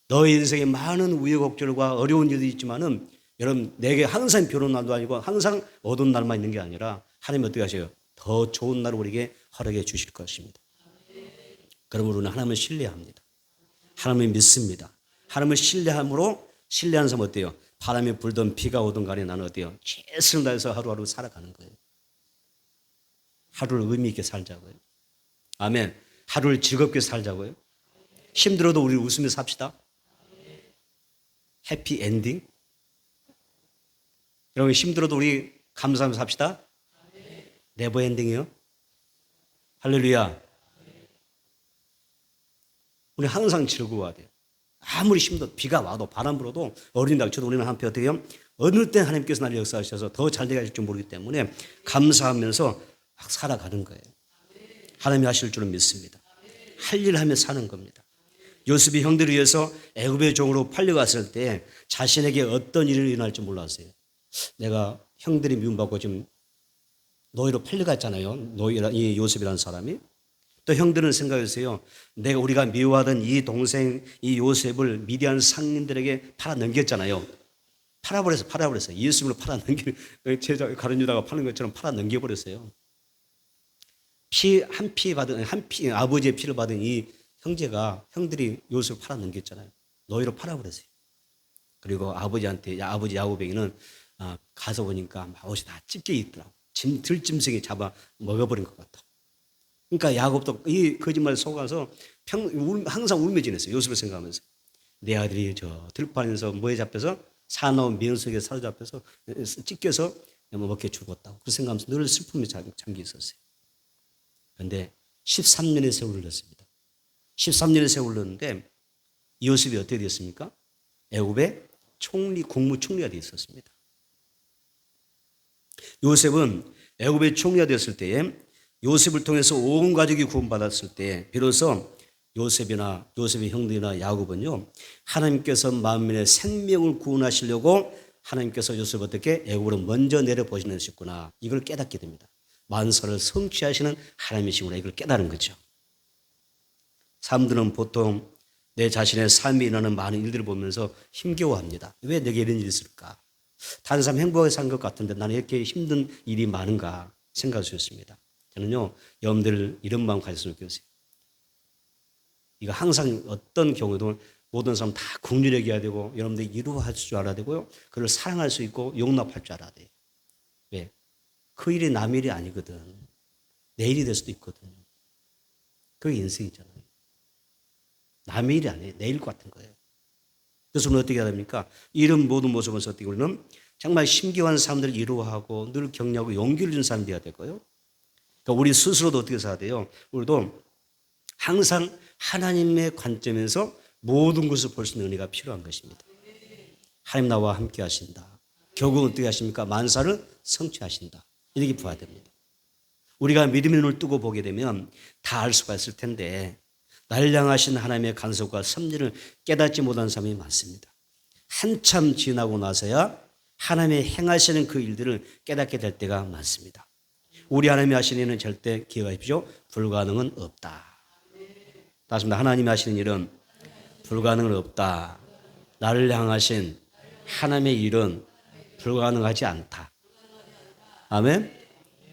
너의 인생에 많은 우여곡절과 어려운 일도 있지만은 여러분 내게 항상 비 오는 날도 아니고 항상 어두운 날만 있는 게 아니라 하나님 어떻게 하셔요? 더 좋은 날을 우리에게 허락해 주실 것입니다. 그러므로 우리는 하나님을 신뢰합니다. 하나님을 믿습니다. 하나님을 신뢰하는 사람은 어때요? 바람이 불든 비가 오든 간에 나는 어때요? 최선을 다해서 하루하루 살아가는 거예요. 하루를 의미 있게 살자고요. 아멘. 하루를 즐겁게 살자고요. 힘들어도 우리 웃으며 삽시다. 해피 엔딩. 여러분 힘들어도 우리 감사하며 삽시다. 네버 엔딩이요. 할렐루야. 우리 항상 즐거워야 돼요. 아무리 힘들어도 비가 와도 바람 불어도 어린 닥쳐도 우리는 한편 어떻게 해요? 어느 때 하나님께서 나를 역사하셔서 더 잘 되게 하실 줄 모르기 때문에 감사하면서 막 살아가는 거예요. 하나님이 하실 줄은 믿습니다. 할 일 하며 사는 겁니다. 요셉이 형들을 위해서 애굽의 종으로 팔려갔을 때 자신에게 어떤 일이 일어날지 몰랐어요. 내가 형들이 미움받고 지금 노예로 팔려갔잖아요. 이 요셉이라는 사람이. 또 형들은 생각했어요. 우리가 미워하던 이 동생 이 요셉을 미디안 상인들에게 팔아 넘겼잖아요. 팔아버렸어요. 예수님을 팔아 넘길 제자 가룟 유다가 파는 것처럼 팔아 넘겨버렸어요. 아버지의 피를 받은 이 형들이 요셉을 팔아 넘겼잖아요. 노예로 팔아버렸어요. 그리고 아버지 야곱에게는 가서 보니까 막 옷이 다 찢겨 있더라고. 들짐승이 잡아 먹어버린 것 같아. 그러니까 야곱도 이 거짓말에 속아서 항상 울며 지냈어요. 요셉을 생각하면서. 내 아들이 저 들판에서 뭐에 잡혀서 사나운 미연 속에 사로잡혀서 찢겨서 먹게 죽었다고. 그 생각하면서 늘 슬픔에 잠겨 있었어요. 그런데 13년의 세월을 흘렀습니다. 13년의 세월을 흘렀는데 요셉이 어떻게 됐습니까? 애굽의 국무총리가 되어 있었습니다. 요셉은 애굽의 총리가 됐을 때에 요셉을 통해서 온 가족이 구원받았을 때 비로소 요셉의 형들이나 야곱은요 하나님께서 만민의 생명을 구원하시려고 하나님께서 요셉을 어떻게 애굽으로 먼저 내려보내셨구나 이걸 깨닫게 됩니다. 만사를 성취하시는 하나님이시구나 이걸 깨달은 거죠. 사람들은 보통 내 자신의 삶에 일어나는 많은 일들을 보면서 힘겨워합니다. 왜 내게 이런 일이 있을까? 다른 사람 행복하게 산 것 같은데 나는 이렇게 힘든 일이 많은가 생각할 수 있습니다. 저는요, 여러분들 이런 마음 가졌으면 좋겠어요. 이거 항상 어떤 경우에도 모든 사람 다 국률해야 되고 여러분들이 이루어할 줄 알아야 되고요. 그를 사랑할 수 있고 용납할 줄 알아야 돼요. 왜? 그 일이 남 일이 아니거든. 내 일이 될 수도 있거든요. 그게 인생이잖아요. 남의 일이 아니에요. 내 일 같은 거예요. 그래서 우리는 어떻게 해야 됩니까? 이런 모든 모습을 어떻게 우리는 정말 심기한 사람들을 이루어하고 늘 격려하고 용기를 주는 사람이 되어야 되고요. 그러니까 우리 스스로도 어떻게 살아야 돼요? 우리도 항상 하나님의 관점에서 모든 것을 볼 수 있는 은혜가 필요한 것입니다. 하나님 나와 함께 하신다. 결국 어떻게 하십니까? 만사를 성취하신다. 이렇게 봐야 됩니다. 우리가 믿음의 눈을 뜨고 보게 되면 다 알 수가 있을 텐데 나를 향하신 하나님의 간섭과 섭리를 깨닫지 못한 사람이 많습니다. 한참 지나고 나서야 하나님의 행하시는 그 일들을 깨닫게 될 때가 많습니다. 우리 하나님이 하시는 일은 절대 기억하십시오. 불가능은 없다. 다시 하나님이 하시는 일은 불가능은 없다. 나를 향하신 하나님의 일은 불가능하지 않다. 아멘?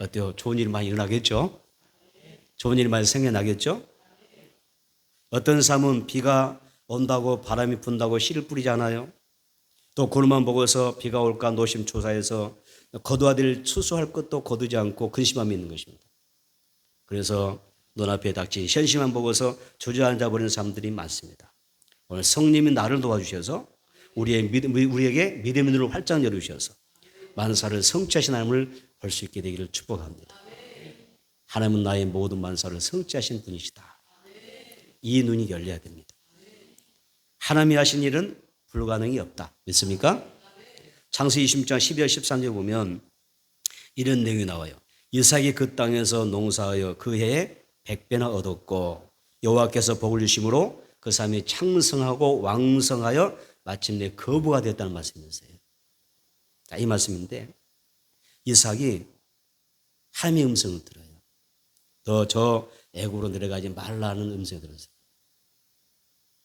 어때요? 좋은 일 많이 일어나겠죠? 좋은 일 많이 생겨나겠죠? 어떤 사람은 비가 온다고 바람이 분다고 씨를 뿌리지 않아요? 또 구름만 보고서 비가 올까 노심초사해서 거두어야 될 추수할 것도 거두지 않고 근심함이 있는 것입니다. 그래서 눈앞에 닥친 현실만 보고서 주저앉아 버리는 사람들이 많습니다. 오늘 성령님이 나를 도와주셔서 우리에게 믿음의 눈을 활짝 열어주셔서 만사를 성취하신 하나님을 볼 수 있게 되기를 축복합니다. 하나님은 나의 모든 만사를 성취하신 분이시다. 이 눈이 열려야 됩니다. 하나님이 하신 일은 불가능이 없다. 믿습니까? 창세기 26장 12절 13절 보면 이런 내용이 나와요. 이삭이 그 땅에서 농사하여 그 해에 100배나 얻었고 여호와께서 복을 주심으로 그 사람이 창성하고 왕성하여 마침내 거부가 되었다는 말씀이었어요. 이 말씀인데 이삭이 하나님의 음성을 들어요. 너 저 애굽으로 내려가지 말라는 음성을 들었어요.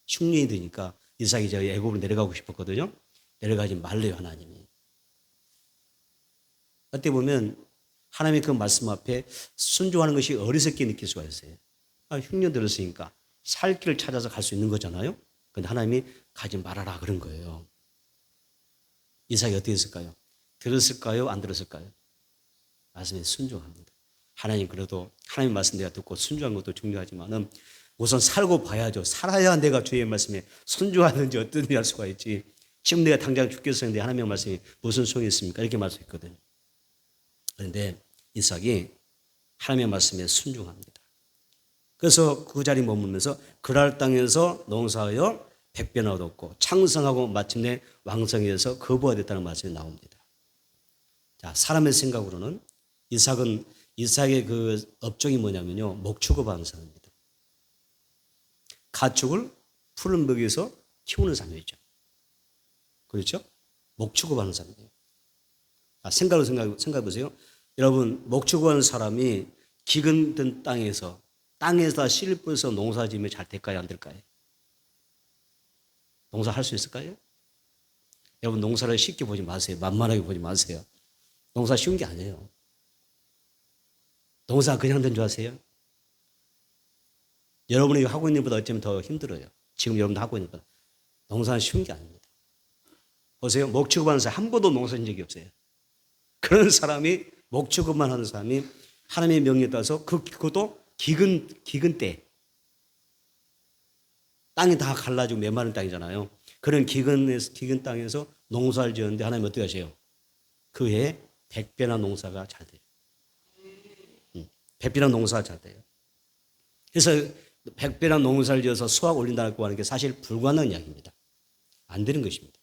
흉년이 드니까 이삭이 저 애굽으로 내려가고 싶었거든요. 내려가지 말래요, 하나님이. 그때 보면 하나님의 그 말씀 앞에 순종하는 것이 어리석게 느낄 수가 있어요. 흉년 들었으니까 살 길을 찾아서 갈 수 있는 거잖아요. 그런데 하나님이 가지 말아라 그런 거예요. 이삭이 어떻게 했을까요? 들었을까요? 안 들었을까요? 말씀에 순종합니다. 하나님 그래도 하나님 말씀 내가 듣고 순종한 것도 중요하지만은 우선 살고 봐야죠. 살아야 내가 주의 말씀에 순종하는지 어떤지 알 수가 있지. 지금 내가 당장 죽겠었는데 하나님의 말씀이 무슨 소용이 있습니까? 이렇게 말씀했거든요. 그런데 이삭이 하나님의 말씀에 순종합니다. 그래서 그 자리에 머물면서 그랄 땅에서 농사하여 100배나 얻었고 창성하고 마침내 왕성해서 거부가 됐다는 말씀이 나옵니다. 자, 사람의 생각으로는 이삭의 그 업종이 뭐냐면요, 목축업하는 사람입니다. 가축을 푸른 먹이에서 키우는 사람이죠. 그렇죠? 목축업하는 사람이에요. 생각해 보세요. 여러분, 목축업하는 사람이 기근 든 땅에다 씨를 뿌려서 농사 지으면 잘 될까요? 안 될까요? 농사할 수 있을까요? 여러분, 농사를 쉽게 보지 마세요. 만만하게 보지 마세요. 농사 쉬운 게 아니에요. 농사 그냥 된 줄 아세요? 여러분이 하고 있는 것보다 어쩌면 더 힘들어요. 지금 여러분도 하고 있는 것보다. 농사는 쉬운 게 아닙니다. 보세요. 목축업하는 사람 한 번도 농사 진 적이 없어요. 그런 사람이 목축업만 하는 사람이 하나님의 명령에 따라서 그것도 기근 때 땅이 다 갈라지고 메마른 땅이잖아요. 그런 기근 땅에서 농사를 지었는데 하나님 어떻게 하세요? 그 해에 100배나 농사가 잘 돼요. 100배나 농사가 잘 돼요. 그래서 100배나 농사를 지어서 수확 올린다고 하는 게 사실 불가능한 이야기입니다. 안 되는 것입니다.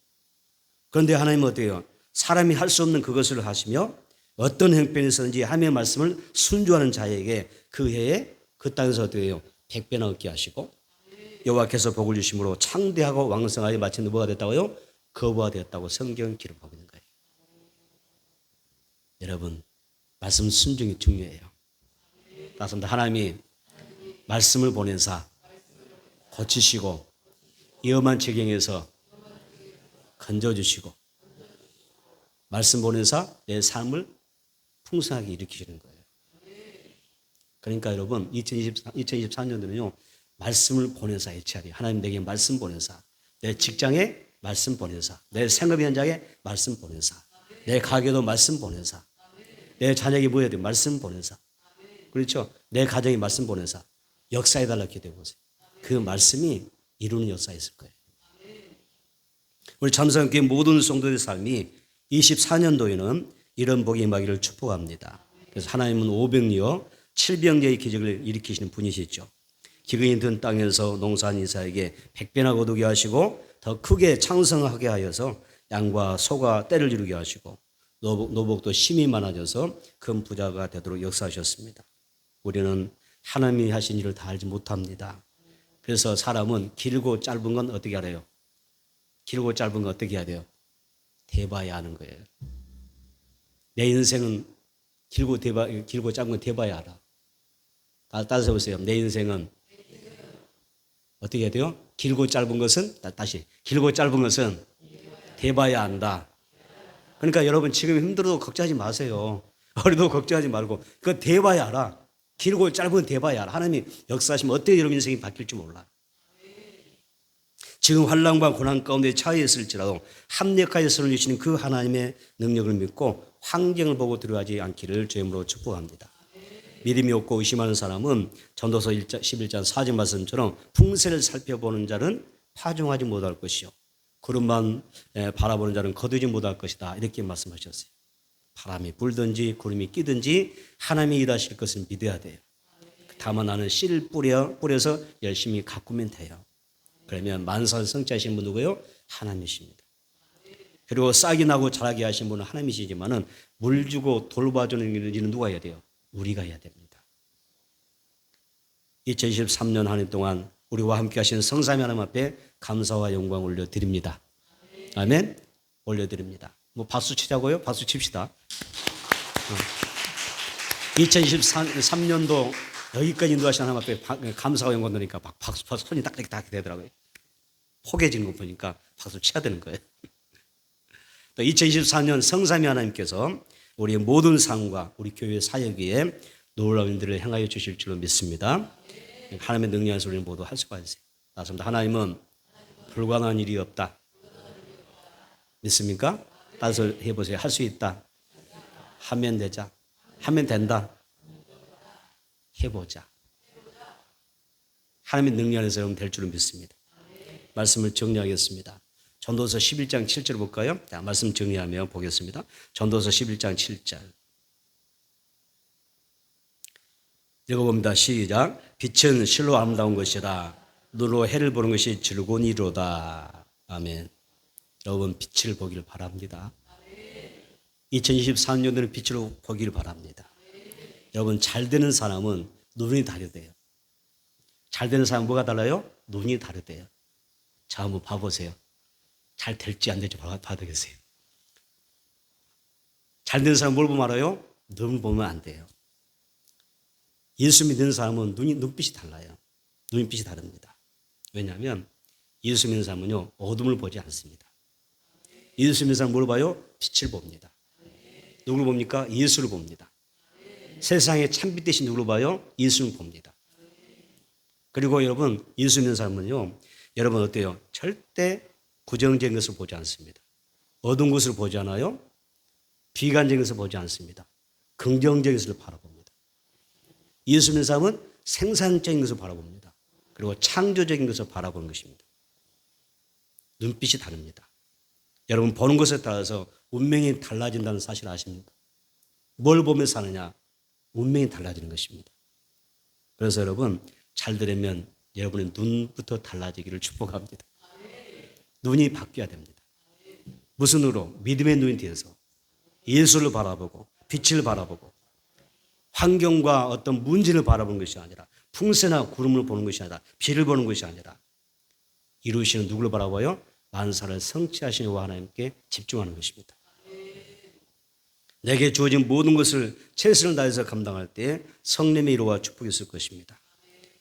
그런데 하나님은 어떻게 해요? 사람이 할 수 없는 그것을 하시며 어떤 형편에서든지 하나님의 말씀을 순종하는 자에게 그 해에 그 땅에서 어떻게 해요? 100배나 얻게 하시고 여호와께서 복을 주심으로 창대하고 왕성하여 마침내 뭐가 됐다고요? 거부가 되었다고 성경은 기록하고 있는 거예요. 여러분, 말씀 순종이 중요해요. 따라서 하나님이 말씀을 보내사 고치시고 위험한 지경에서 건져주시고 말씀 보내사 내 삶을 풍성하게 일으키시는 거예요. 그러니까 여러분 2024년도는요 말씀을 보내사 HR이 하나님 내게 말씀 보내사 내 직장에 말씀 보내사 내 생업 현장에 말씀 보내사 내 가게도 말씀 보내사 내 자녀에게 뭐 해야 돼요? 말씀 보내사 그렇죠? 내 가정에 말씀 보내사 역사해달라 기도해보세요. 그 말씀이 이루는 역사가 있을 거예요. 우리 참사교회 모든 성도의 삶이 24년도에는 이런 복이 임하기를 축복합니다. 그래서 하나님은 500여 700여의 기적을 일으키시는 분이시죠. 기근이 든 땅에서 농사한 이삭에게 100배나 거두게 하시고 더 크게 창성하게 하여서 양과 소가 때를 이루게 하시고 노복도 힘이 많아져서 큰 부자가 되도록 역사하셨습니다. 우리는 하나님이 하신 일을 다 알지 못합니다. 그래서 사람은 길고 짧은 건 어떻게 알아요? 길고 짧은 건 어떻게 해야 돼요? 대봐야 하는 거예요. 내 인생은 길고 짧은 건 대봐야 알아. 따라서 보세요. 내 인생은 어떻게 해야 돼요? 길고 짧은 것은 다시 길고 짧은 것은 대봐야 한다. 그러니까 여러분 지금 힘들어도 걱정하지 마세요. 어려도 걱정하지 말고 그거 대봐야 알아. 길고 짧은 대봐야 알아. 하나님이 역사하시면 어떻게 여러분 인생이 바뀔지 몰라. 지금 환난과 고난 가운데 처해 있을지라도 합력하여 선을 주시는 그 하나님의 능력을 믿고 환경을 보고 들어가지 않기를 주의 이름으로 축복합니다. 믿음이 없고 의심하는 사람은 전도서 11장 4절 말씀처럼 풍세를 살펴보는 자는 파종하지 못할 것이요 구름만 바라보는 자는 거두지 못할 것이다. 이렇게 말씀하셨어요. 바람이 불든지 구름이 끼든지 하나님이 일하실 것을 믿어야 돼요. 다만 나는 씨를 뿌려서 열심히 가꾸면 돼요. 그러면 만사를 성취하신 분 누구예요? 하나님이십니다. 그리고 싹이 나고 자라게 하신 분은 하나님이시지만은 물 주고 돌봐주는 일은 누가 해야 돼요? 우리가 해야 됩니다. 2023년 한 해 동안 우리와 함께 하시는 성삼위 하나님 앞에 감사와 영광 올려드립니다. 아멘. 올려드립니다. 뭐 박수 치자고요? 박수 칩시다. 2023년도 여기까지 인도하신 하나님 앞에 감사와 영광 드리니까 박수 손이 딱딱딱 되더라고요. 포개지는 거 보니까 박수 쳐야 되는 거예요. 또 2024년 성삼위 하나님께서 우리의 모든 삶과 우리 교회 사역에 놀라운 일들을 행하여 주실 줄로 믿습니다. 하나님의 능력에서 우리는 모두 할 수가 있어요. 맞습니다. 하나님은 불가능한 일이 없다. 믿습니까? 따라서 해보세요. 할 수 있다. 하면 되자. 하면 된다. 해보자. 하나님의 능력 안에서 여러분 될 줄을 믿습니다. 말씀을 정리하겠습니다. 전도서 11장 7절 볼까요? 자, 말씀 정리하며 보겠습니다. 전도서 11장 7절. 읽어봅니다. 시작. 빛은 실로 아름다운 것이라 눈으로 해를 보는 것이 즐거운이로다. 아멘. 여러분 빛을 보기를 바랍니다. 2024년도는 빛으로 보기를 바랍니다. 여러분 잘 되는 사람은 눈이 다르대요. 잘 되는 사람은 뭐가 달라요? 눈이 다르대요. 자, 한번 봐보세요. 잘 될지 안 될지 봐야겠어요. 잘 되는 사람은 뭘 보면 알아요? 눈을 보면 안 돼요. 예수 믿는 사람은 눈빛이 달라요. 눈빛이 다릅니다. 왜냐하면 예수 믿는 사람은요, 어둠을 보지 않습니다. 예수 믿는 사람은 뭘 봐요? 빛을 봅니다. 누구를 봅니까? 예수를 봅니다. 세상의 참빛 대신 누구를 봐요? 예수를 봅니다. 그리고 여러분, 예수 믿는 사람은요, 여러분 어때요? 절대 부정적인 것을 보지 않습니다. 어두운 것을 보지 않아요. 비관적인 것을 보지 않습니다. 긍정적인 것을 바라봅니다. 예수 믿는 사람은 생산적인 것을 바라봅니다. 그리고 창조적인 것을 바라보는 것입니다. 눈빛이 다릅니다. 여러분 보는 것에 따라서 운명이 달라진다는 사실 아십니까? 뭘 보며 사느냐? 운명이 달라지는 것입니다. 그래서 여러분 잘 들으면 여러분의 눈부터 달라지기를 축복합니다. 눈이 바뀌어야 됩니다. 무슨 눈으로? 믿음의 눈이 되어서 예수를 바라보고 빛을 바라보고 환경과 어떤 문제를 바라보는 것이 아니라 풍세나 구름을 보는 것이 아니라 비를 보는 것이 아니라 이루시는 누구를 바라봐요? 만사를 성취하시는 하나님께 집중하는 것입니다. 내게 주어진 모든 것을 최선을 다해서 감당할 때 성령의 위로와 축복이 있을 것입니다.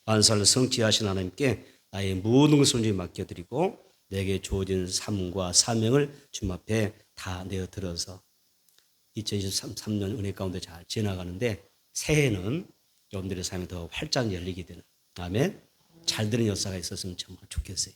만사를 성취하신 하나님께 나의 모든 것을 온전히 맡겨드리고 내게 주어진 삶과 사명을 주님 앞에 다 내어들어서 2023년 은혜 가운데 잘 지나가는데 새해는 여러분들의 삶이 더 활짝 열리게 되는 아멘. 잘 되는 역사가 있었으면 정말 좋겠어요.